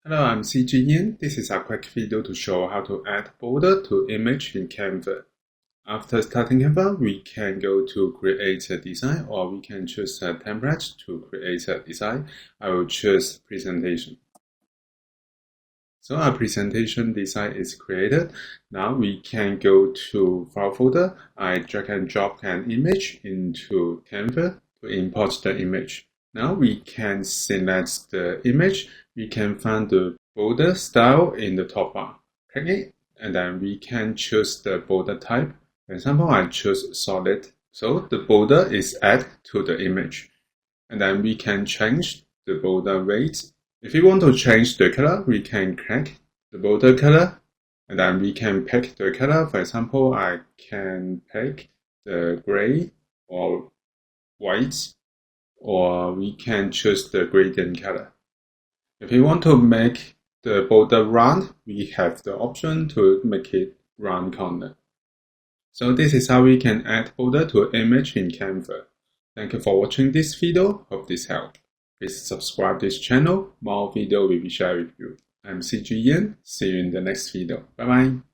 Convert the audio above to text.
Hello, I'm cgian. This is a quick video to show how to add border to image in Canva. After starting Canva, we can go to create a design, or we can choose a template to create a design. I will choose presentation. So our presentation design is created. Now we can go to file folder. I drag and drop an image into Canva to import the image. Now we can select the image. We can find the border style in the top bar. Click it, and then we can choose the border type. For example, I choose solid. So the border is added to the image. And then we can change the border weight. If we want to change the color, we can click the border color, and then we can pick the color. For example, I can pick the gray or white, or we can choose the gradient color. If we want to make the border round, we have the option to make it round corner. So this is how we can add border to image in Canva. Thank you for watching this video. Hope this helped. Please subscribe this channel. More video will be shared with you. I'm cgian. See you in the next video. Bye bye.